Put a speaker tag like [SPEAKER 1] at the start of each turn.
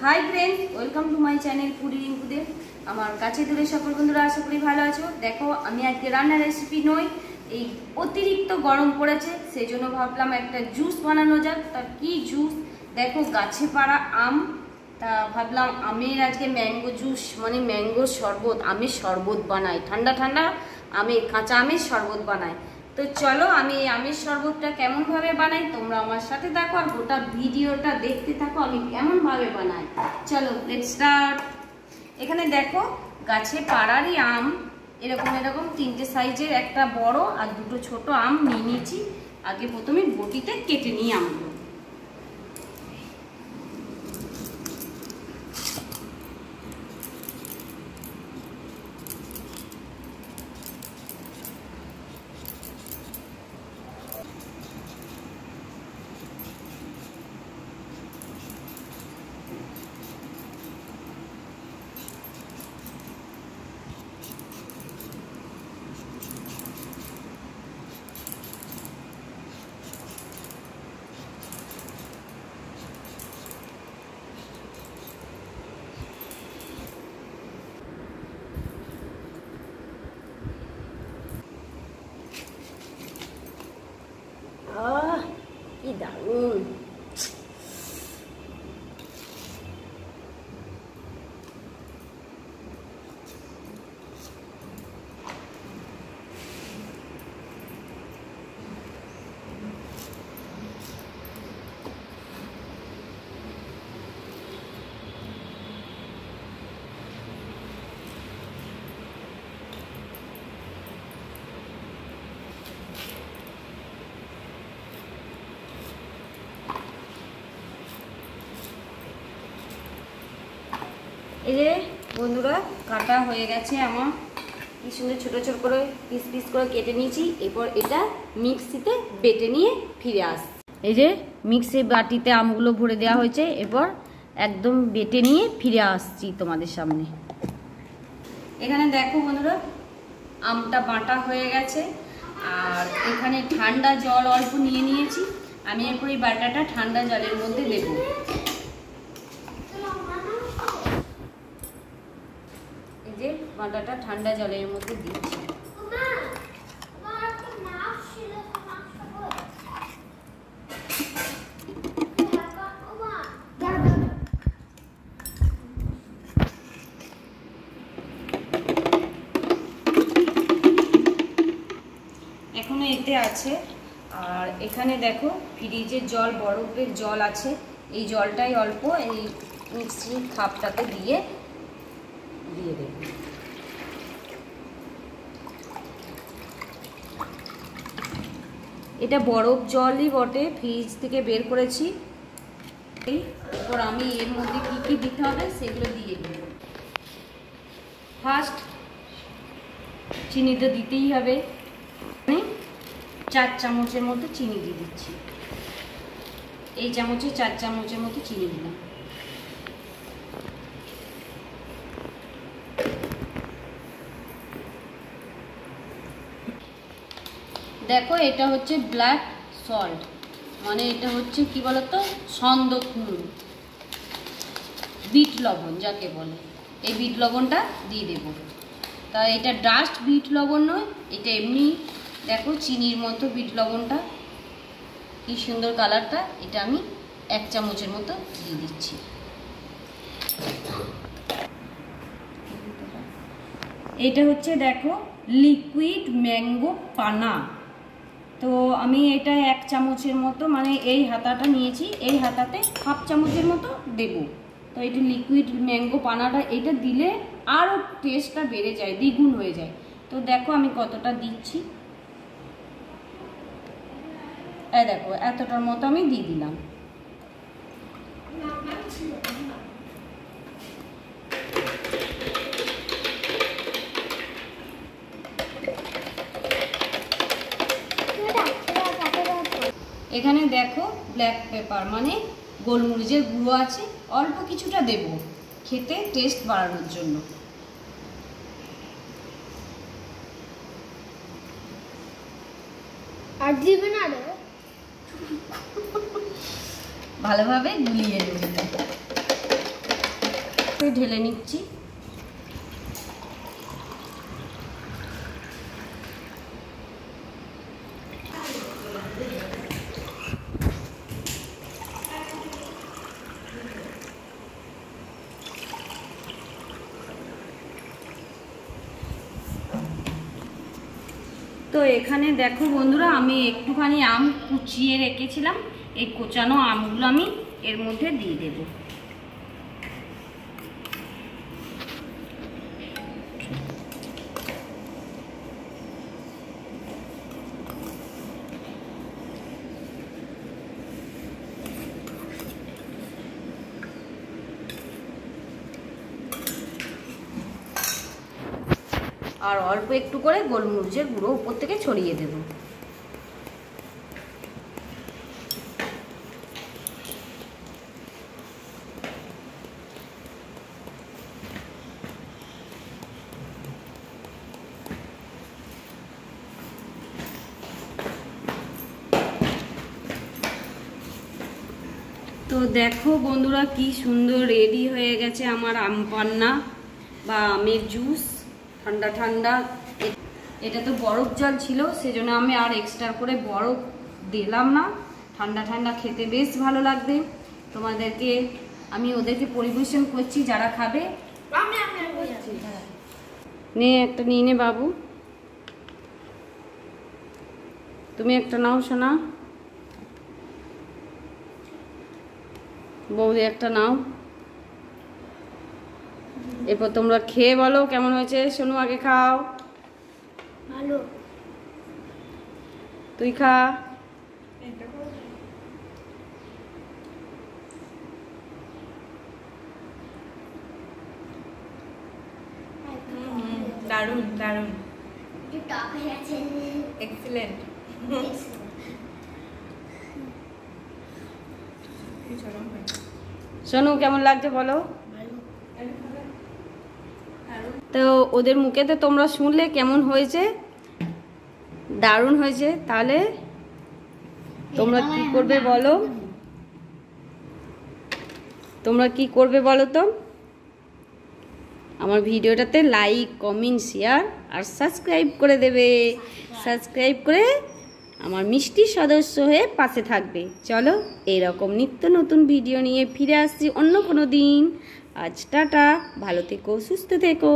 [SPEAKER 1] High friends welcome to my channel foodie Rinkude আমার কাছে দূরে সকল বন্ধুরা আশা করি ভালো আছো। দেখো আমি আজকে রান্নার রেসিপি নই, এই অতিরিক্ত গরম পড়েছে সেই জন্য ভাবলাম একটা জুস বানানো যাক। তা কি জুস? দেখো গাছে পাড়া আম, তা ভাবলাম আমের আজকে ম্যাঙ্গো জুস মানে ম্যাঙ্গো শরবত, আমের শরবত বানাই, ঠান্ডা ঠান্ডা আমের কাঁচা আমের শরবত বানাই। তো চলো আমি আমের শরবতটা কেমনভাবে বানাই তোমরা আমার সাথে দেখো আর গোটা ভিডিওটা দেখতে থাকো আমি কেমনভাবে বানাই। চলো লেটস স্টার্ট। এখানে দেখো গাছে পাড়ারই আম, এরকম এরকম তিনটে সাইজের, একটা বড় আর দুটো ছোট আম নিয়ে নিয়েছি। আগে প্রথমে বটিতে কেটে নিই আমগুলো। কি দারুণ! এই যে বন্ধুরা কাটা হয়ে গেছে আমার, কি সুন্দর ছোট ছোট করে পিস পিস করে কেটে নিয়েছি। এরপর এটা মিক্সিতে বেটে নিয়ে ফিরে আস। এই যে মিক্সি বাটিতে আমগুলো ভরে দেওয়া হয়েছে, এরপর একদম বেটে নিয়ে ফিরে আসছি তোমাদের সামনে। এখানে দেখো বন্ধুরা আমটা বাটা হয়ে গেছে, আর এখানে ঠান্ডা জল অল্প নিয়ে নিয়েছি। আমি এরপর এই বাটাটা ঠান্ডা জলের মধ্যে দেবো। বাটাটা ঠান্ডা জলের মধ্যে দিচ্ছি। এখনো এতে আছে, আর এখানে দেখো ফ্রিজের জল, বরফের জল আছে। এই জলটাই অল্প এই মিক্সির খাপটাতে দিয়ে দেবো। এটা বরফ জলই বটে, ফ্রিজ থেকে বের করেছি। এরপর আমি এর মধ্যে কি কি দিতে হবে সেগুলো দিয়ে দেব। ফার্স্ট চিনি তো দিতেই হবে, আমি 4 চামচের মতো চিনি দিয়ে দিচ্ছি। এই চামচে 4 চামচের মতো চিনি দিলাম। দেখো এটা হচ্ছে ব্ল্যাক সল্ট, মানে এটা হচ্ছে কি বলতো সন্দক নুন, বিট লবণ যাকে বলে, এই বিট লবণটা দিয়ে দেব। তা এটা ডাস্ট বিট লবণ নয়, এটা এমনি দেখো চিনির মতো বিট লবণটা, কি সুন্দর কালারটা। এটা আমি 1 চামচের মতো দিয়ে দিচ্ছি। এটা হচ্ছে দেখো লিকুইড ম্যাঙ্গো পানা। তো আমি এটা 1 চামচের মতো, মানে এই হাতাটা নিয়েছি, এই হাতাতে 1/2 চামচের মতো দেব। তো এটা লিকুইড ম্যাঙ্গো পানাটা, এটা দিলে আরও টেস্টটা বেড়ে যায়, দ্বিগুণ হয়ে যায়। তো দেখো আমি কতটা দিচ্ছি, এই দেখো এতটার মতো আমি দিয়ে দিলাম। এখানে দেখো ব্ল্যাক পেপার মানে গোলমরিচের গুঁড়ো আছে, অল্প কিছুটা দেব খেতে টেস্ট বাড়ানোর জন্য।
[SPEAKER 2] আর দিবে না রে,
[SPEAKER 1] ভালোভাবে গুলিয়ে নেব। গ্লাসে ঢেলে নিচ্ছি। তো এখানে দেখো বন্ধুরা, আমি একটুখানি আম কুচিয়ে রেখেছিলাম, এই কোচানো আমগুলো আমি এর মধ্যে দিয়ে দেব। আর অল্প একটু করে গোলমরিচের গুঁড়ো উপর থেকে ছড়িয়ে দেব। তো দেখো বন্ধুরা, কি সুন্দর রেডি হয়ে গেছে আমার আম পান্না বা আমের জুস। ঠান্ডা ঠান্ডা, এটা তো বরফ জল ছিল, সেজন্য আমি আর এক্সট্রা করে বরফ দিলাম না। ঠান্ডা ঠান্ডা খেতে বেশ ভালো লাগবে। তোমাদেরকে আমি ওদেরকে পরিবেশন করছি, যারা খাবে। নে একটা নিয়ে নে বাবু, তুমি একটা নাও সোনা, বৌদি একটা নাও। এরপর তোমরা খেয়ে বলো কেমন হয়েছে। সোনু আগে খাও।
[SPEAKER 2] ভালো।
[SPEAKER 1] তুই খা।
[SPEAKER 2] দারুণ দারুণ, এক্সিলেন্ট।
[SPEAKER 1] সোনু কেমন লাগছে বলো। তো ওদের মুখে তো তোমরা শুনলে কেমন হয়েছে, দারুণ হয়েছে। তাহলে তোমরা কি করবে বলো, তোমরা কি করবে বলো তো। আমার ভিডিওটাতে লাইক, কমেন্ট, শেয়ার আর সাবস্ক্রাইব করে দেবে। সাবস্ক্রাইব করে আমার মিষ্টি সদস্য হয়ে পাশে থাকবে। চলো, এইরকম নিত্য নতুন ভিডিও নিয়ে ফিরে আসছি অন্য কোনো দিন। আজ টাটা, ভালো থেকো, সুস্থ থেকো।